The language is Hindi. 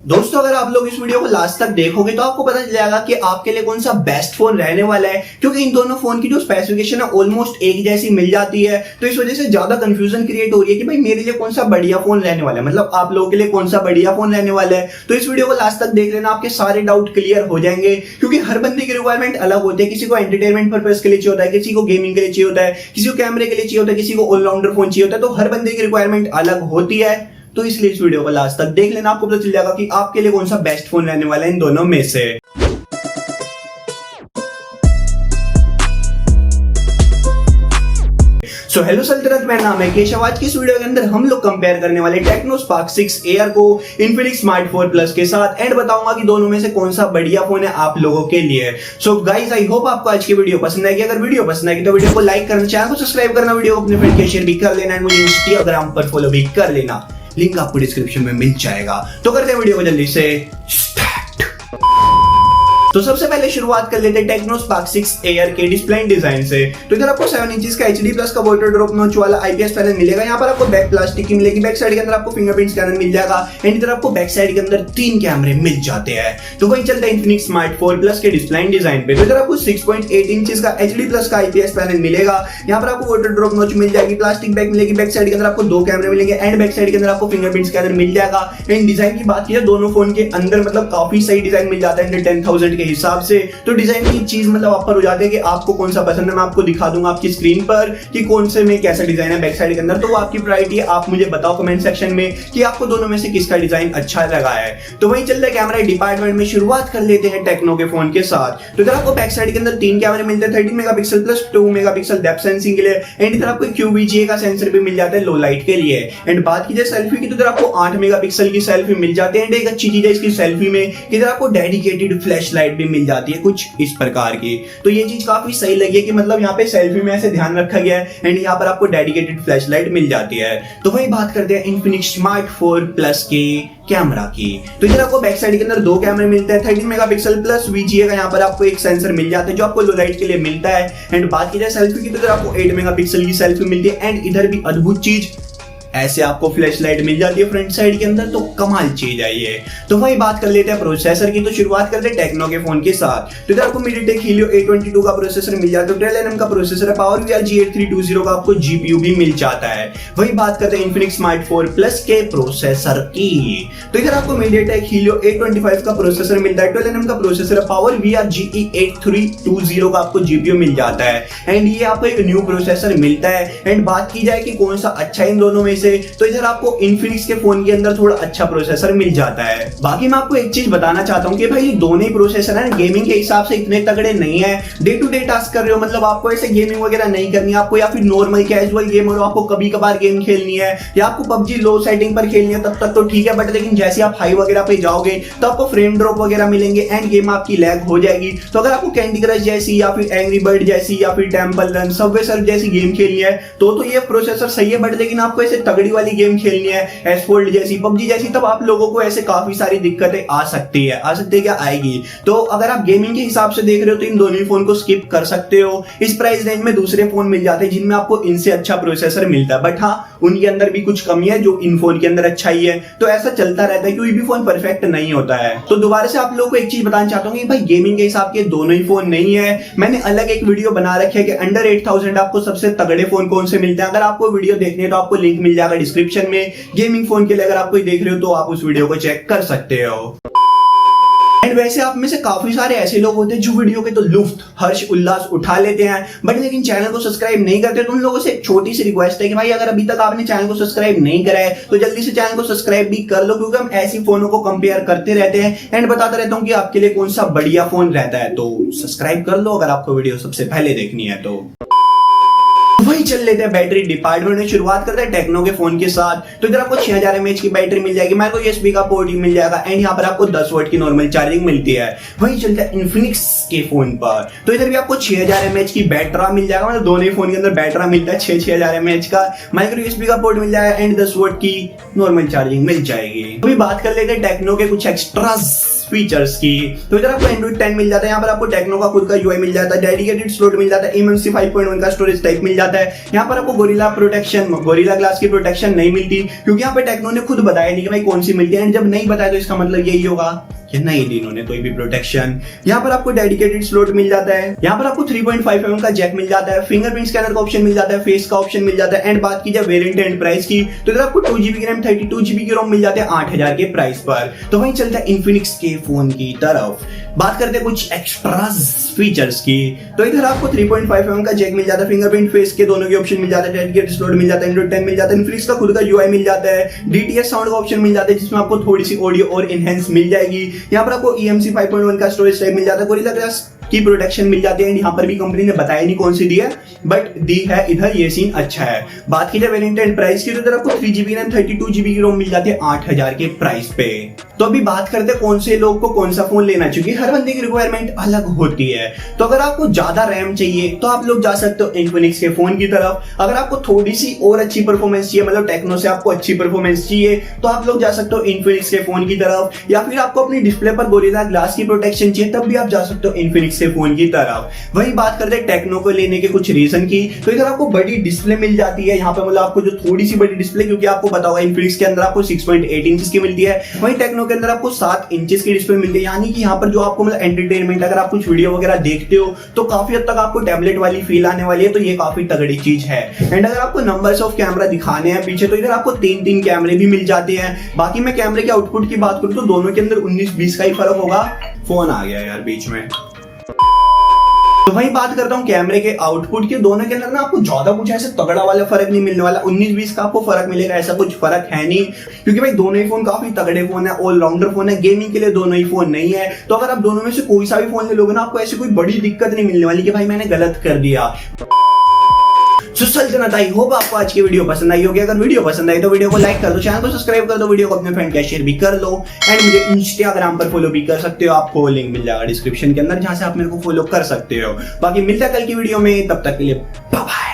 दोस्तों अगर आप लोग इस वीडियो को लास्ट तक देखोगे तो आपको पता चल जाएगा कि आपके लिए कौन सा बेस्ट फोन रहने वाला है, क्योंकि इन दोनों फोन की जो स्पेसिफिकेशन है ऑलमोस्ट एक जैसी मिल जाती है। तो इस वजह से ज्यादा कंफ्यूजन क्रिएट हो रही है कि भाई मेरे लिए कौन सा बढ़िया फोन रहने वाला है, मतलब आप लोगों के लिए कौन सा बढ़िया फोन रहने वाला है। तो इस वीडियो को लास्ट तक देख लेना, आपके सारे डाउट क्लियर हो जाएंगे, क्योंकि हर बंदे की रिक्वायरमेंट अलग होती है। किसी को एंटरटेनमेंट पर्पज के लिए चाहिए होता है, किसी को गेमिंग के लिए चाहिए होता है, किसी को कैमरे के लिए चाहिए होता है, किसी को ऑलराउंडर फोन चाहिए होता है। तो हर बंदे की रिक्वायरमेंट अलग होती है, तो इसलिए इस वीडियो को लास्ट तक देख लेना, आपको पता चल जाएगा कि आपके लिए कौन सा बेस्ट फोन रहने वाला है इन दोनों में से। सो हेलो सल्तनत, मेरा नाम है केशव। आज की इस वीडियो के अंदर हम लोग कंपेयर करने वाले टेक्नो स्पार्क 6 एयर को इन्फिनिक्स स्मार्ट 4 प्लस के साथ, एंड बताऊंगा कि दोनों में से कौन सा बढ़िया फोन है आप लोगों के लिए। सो गाइस, आई होप आपको आज की वीडियो पसंद आएगी। अगर वीडियो पसंद आएगी तो वीडियो को लाइक करना, चैनल को सब्सक्राइब करना, वीडियो को अपने फ्रेंड के शेयर भी कर लेना, एंड मुझे इंस्टाग्राम पर फॉलो भी कर लेना, लिंक आपको डिस्क्रिप्शन में मिल जाएगा। तो करते हैं वीडियो को जल्दी से स्टार्ट। तो सबसे पहले शुरुआत कर लेते हैं टेक्नो स्पार्क 6 एयर के डिस्प्ले डिजाइन से। तो इधर आपको 7 इंच का HD प्लस का वाटर ड्रॉप नॉच वाला IPS पैनल मिलेगा। यहाँ पर आपको बैक प्लास्टिक की मिलेगी, बैक साइड के अंदर आपको फिंगरप्रिंट स्कैनर मिल जाएगा, एंड इधर आपको बैक साइड के अंदर 3 कैमरे मिल जाते हैं। तो वही चलता है इन्फिनिक्स स्मार्ट 4 प्लस के डिस्प्ले डिजाइन पे। तो इधर आपको 6.8 इंच का HD प्लस का IPS पैनल मिलेगा। यहाँ पर आपको वाटर ड्रॉप नॉच मिल जाएगी, प्लास्टिक बैक मिलेगी, बैक साइड के अंदर आपको 2 कैमरे मिलेंगे, एंड बैक साइड के अंदर आपको फिंगरप्रिंट स्कैनर मिल जाएगा। एंड डिजाइन की बात की दोनों फोन के अंदर मतलब काफी सही डिजाइन मिल जाता है 10,000 के हिसाब से। तो डिजाइन की चीज मतलब आप पर हो जाती है कि आपको कौन सा पसंद है। मैं आपको दिखा दूंगा आपकी स्क्रीन पर कि कौन से में कैसा डिजाइन है बैक साइड के अंदर। तो वो आपकी प्रायोरिटी है, आप मुझे बताओ कमेंट सेक्शन में कि आपको दोनों में से किसका डिजाइन अच्छा लगा है। तो वहीं चलते हैं कैमरा डिपार्टमेंट में, शुरुआत कर लेते हैं टेक्नो के फोन के साथ। तो इधर आपको बैक साइड के अंदर 3 कैमरे मिलते हैं, 13 megapixel plus 2 megapixel depth sensing के लिए, एंड इधर आपको QVGA का सेंसर भी मिल जाता है लो लाइट के लिए। एंड बात की जाए सेल्फी की तो इधर आपको 8 मेगापिक्सल की सेल्फी मिल जाती है। एंड एक अच्छी चीज है इसकी सेल्फी में, इधर आपको डेडिकेटेड फ्लैश लाइट भी मिल जाती है कुछ इस प्रकार की। तो ये चीज काफी सही लगी है कि मतलब यहाँ पे सेल्फी में ऐसे ध्यान रखा गया है, एंड यहाँ पर आपको डेडिकेटेड फ्लैश लाइट मिल जाती है। तो वही बात करते हैं इन्फिनिक्स स्मार्ट 4 प्लस के कैमरा की। तो इधर आपको बैक साइड के अंदर 2 कैमरे मिलते हैं, 13 मेगापिक्सल प्लस VGA का यहाँ पर आपको एक सेंसर मिल जाता है जो आपको लो लाइट के लिए मिलता है। एंड बात की जाए सेल्फी की तो इधर आपको 8 मेगापिक्सल की सेल्फी मिलती है, एंड इधर भी अद्भुत चीज ऐसे आपको फ्लैश लाइट मिल जाती है फ्रंट साइड के अंदर। तो कमाल चीज है ये। तो वही बात कर लेते हैं प्रोसेसर की। तो शुरुआत करते हैं टेक्नो के फोन के साथ। तो इधर आपको MediaTek Helio A22 का प्रोसेसर मिल जाता है, 12 nm का प्रोसेसर है, PowerVR G8320 का आपको GPU भी मिल जाता है। वही बात करते हैं इन्फिनिक्स स्मार्ट 4 प्लस के प्रोसेसर की। तो इधर आपको MediaTek Helio A25 का प्रोसेसर मिलता है, 12 nm का प्रोसेसर है, PowerVR GE8320 का आपको GPU मिल जाता है, एंड ये आपको एक न्यू प्रोसेसर मिलता है। एंड बात की जाए कि कौन सा अच्छा है इन दोनों में से, तो इधर आपको इन्फिनिक्स के फोन के अंदर थोड़ा अच्छा प्रोसेसर मिल जाता है। बाकी मैं आपको एक चीज बताना चाहता हूं कि भाई ये दोनों ही प्रोसेसर है गेमिंग के हिसाब से इतने तगड़े नहीं है। डे टू डे टास्क कर रहे हो, मतलब आपको ऐसे गेमिंग वगैरह नहीं करनी है आपको, या फिर नॉर्मल कैजुअल गेम हो, आपको कभी कभार गेम खेलनी है, या आपको PUBG लो सेटिंग पर खेलनी है, तब तक तो ठीक है। बट लेकिन जैसे आप हाई वगैरह पे जाओगे तो आपको फ्रेम ड्रॉप वगैरह मिलेंगे, एंड गेम आपकी लैग हो जाएगी। तो अगर आपको कैंडी क्रश जैसी, या फिर एंग्री बर्ड जैसी, या फिर टेंपल रन, सबवे सर्फ जैसी गेम खेलनी है तो ये प्रोसेसर सही है। बट लेकिन आपको ऐसे तगड़ी वाली गेम खेलनी है, एसफोल्ड जैसी, PUBG जैसी, तब आप लोगों को ऐसे काफी सारी दिक्कतें आ सकती है क्या आएगी। तो अगर आप गेमिंग के हिसाब से देख रहे हो तो इन दोनों फोन को स्किप कर सकते हो। इस प्राइस रेंज में दूसरे फोन मिल जाते हैं जिनमें आपको इनसे अच्छा प्रोसेसर मिलता है, बट हाँ उनके अंदर भी कुछ कमी है जो इन फोन के अंदर अच्छा ही है। तो ऐसा चलता रहता है, कोई भी फोन परफेक्ट नहीं होता है। तो दोबारा से आप लोगों को एक चीज बताना चाहता हूँ कि भाई गेमिंग के हिसाब के दोनों ही फोन नहीं है। मैंने अलग एक वीडियो बना रखी है कि अंडर 8000 आपको सबसे तगड़े फोन कौन से मिलते हैं। अगर आपको वीडियो देखनी है तो आपको लिंक मिल जाएगा डिस्क्रिप्शन में। गेमिंग फोन के लिए अगर आप कोई देख रहे हो तो आप उस वीडियो को चेक कर सकते हो। एंड वैसे आप में से काफी सारे ऐसे लोग होते हैं जो वीडियो के तो लुफ्त हर्ष उल्लास उठा लेते हैं, बट लेकिन चैनल को सब्सक्राइब नहीं करते। तो उन लोगों से एक छोटी सी रिक्वेस्ट है कि भाई अगर अभी तक आपने चैनल को सब्सक्राइब नहीं करा है तो जल्दी से चैनल को सब्सक्राइब भी कर लो, क्योंकि हम ऐसी फोनों को कंपेयर करते रहते हैं एंड बताता रहता हूं कि आपके लिए कौन सा बढ़िया फोन रहता है। तो सब्सक्राइब कर लो अगर आपको वीडियो सबसे पहले देखनी है तो। वही चल लेते हैं बैटरी डिपार्टमेंट में। शुरुआत करते हैं टेक्नो के फोन के साथ। तो इधर आपको 6000 mAh की बैटरी मिल जाएगी, माइक्रो USB का पोर्ट मिल जाएगा, एंड यहाँ पर आपको 10 वाट की नॉर्मल चार्जिंग मिलती है। वही चलता है इन्फिनिक्स के फोन पर। तो इधर भी आपको 6000 mAh की बैटरी मिल जाएगा, मतलब दोनों फोन के अंदर बैटरी मिलता है 6000 mAh का, माइक्रो USB का पोर्ट मिल जाएगा, एंड 10 वाट की नॉर्मल चार्जिंग मिल जाएगी। अभी बात कर लेते हैं टेक्नो के कुछ एक्स्ट्रास फीचर्स की। तो इधर आपको एंड्रॉइड 10 मिल जाता है, यहाँ पर आपको टेक्नो का खुद का यूआई मिल जाता है, डेडिकेटेड स्लॉट मिल जाता है, एमएमसी 5.1 का स्टोरेज टाइप मिल जाता है। यहाँ पर आपको गोरिल्ला ग्लास की प्रोटेक्शन नहीं मिलती, क्योंकि यहाँ पे टेक्नो ने खुद बताया नहीं कि भाई कौन सी मिलती है, जब नहीं बताया तो इसका मतलब यही होगा कि नहीं दी इन्होंने कोई भी प्रोटेक्शन। यहाँ पर आपको डेडिकेटेड स्लॉट मिल जाता है, यहाँ पर आपको 3.5mm का जैक मिल जाता है, फिंगरप्रिंट स्कैनर का ऑप्शन मिल जाता है, फेस का ऑप्शन मिल जाता है। एंड बात की जाए वेरिएंट एंड प्राइस की, तो इधर आपको 2GB की रैम 32GB की रोम मिल जाते हैं 8000 के प्राइस पर। तो वहीं चलता है इन्फिनिक्स के फोन की तरफ, बात करते हैं कुछ एक्स्ट्रा फीचर्स की। तो इधर आपको 3.5mm का जैक मिल जाता है, फिंगरप्रिंट फेस के दोनों के ऑप्शन मिल जाता है, डेडिकेटेड स्लॉट मिल जाता है, एंड्रॉइड 10 मिल जाता है, इन्फिनिक्स का खुद का यूआई मिल जाता है, डीटीएस साउंड का ऑप्शन मिल जाता है जिसमें आपको थोड़ी सी ऑडियो और इनहेंस मिल जाएगी। यहाँ पर आपको EMC 5.1 का स्टोरेज टाइप मिल जाता है, गोरिल्ला ग्लास की प्रोटेक्शन मिल जाती है। यहाँ पर भी कंपनी ने बताया नहीं कौन सी दी है, बट दी है इधर, ये सीन अच्छा है। बात की जाए वेरिएंट एंड प्राइस की, तो इधर आपको 3GB रैम 32GB की रोम मिल जाती है 8000 के प्राइस पे। तो अभी बात करते हैं कौन से लोग को कौन सा फोन लेना चाहिए, हर बंदे की रिक्वायरमेंट अलग होती है। तो अगर आपको ज्यादा रैम चाहिए तो आप लोग जा सकते हो इन्फिनिक्स के फोन की तरफ। अगर आपको थोड़ी सी और अच्छी परफॉर्मेंस चाहिए, मतलब टेक्नो से आपको अच्छी परफॉर्मेंस चाहिए, तो आप लोग जा सकते हो इन्फिनिक्स के फोन की तरफ। या फिर आपको अपनी डिस्प्ले पर गोरिल्ला ग्लास की प्रोटेक्शन चाहिए, तब भी आप जा सकते हो इन्फिनिक्स के फोन की तरफ। वही बात करते हैं टेक्नो को लेने के कुछ रीजन की, तो इधर आपको बड़ी डिस्प्ले मिल जाती है, यहाँ पे मतलब आपको जो थोड़ी सी बड़ी डिस्प्ले, क्योंकि आपको पता होगा इन्फिनिक्स के अंदर आपको 6.8 इंच की मिलती है, वहीं टेक्नो के अंदर आपको 7 इंच की डिस्प्ले मिलती है। यानी कि यहाँ पर जो आपको मतलब एंटरटेनमेंट, अगर आप कुछ वीडियो वगैरह देखते हो तो काफी हद तक आपको टैबलेट वाली फील आने वाली है, तो ये काफी तगड़ी चीज है। एंड अगर आपको नंबर्स ऑफ कैमरा दिखाने हैं पीछे, तो इधर आपको 3 कैमरे भी मिल जाते हैं। बाकी मैं कैमरे के आउटपुट की बात करूं तो दोनों के अंदर 19-20 का ही फर्क होगा। फोन आ गया यार बीच में। तो वही बात करता हूँ कैमरे के आउटपुट के, दोनों के अंदर ना आपको ज्यादा कुछ ऐसे तगड़ा वाला फर्क नहीं मिलने वाला। 19-20 का आपको फर्क मिलेगा, ऐसा कुछ फर्क है नहीं, क्योंकि भाई दोनों ही फोन काफी तगड़े फोन है, ऑलराउंडर फोन है। गेमिंग के लिए दोनों ही फोन नहीं है, तो अगर आप दोनों में से कोई सा भी फोन ले लोगे ना, आपको ऐसी कोई बड़ी दिक्कत नहीं मिलने वाली कि भाई मैंने गलत कर दिया। सल्तनत, आई होप आपको आज की वीडियो पसंद आई होगी। अगर वीडियो पसंद आई तो वीडियो को लाइक कर दो, चैनल को सब्सक्राइब कर दो, वीडियो को अपने फ्रेंड के शेयर भी कर लो। एंड मुझे इंस्टाग्राम पर फॉलो भी कर सकते हो, आपको लिंक मिल जाएगा डिस्क्रिप्शन के अंदर, जहां से आप मेरे को फॉलो कर सकते हो। बाकी मिलता है कल की वीडियो में, तब तक के लिए बाय बाय।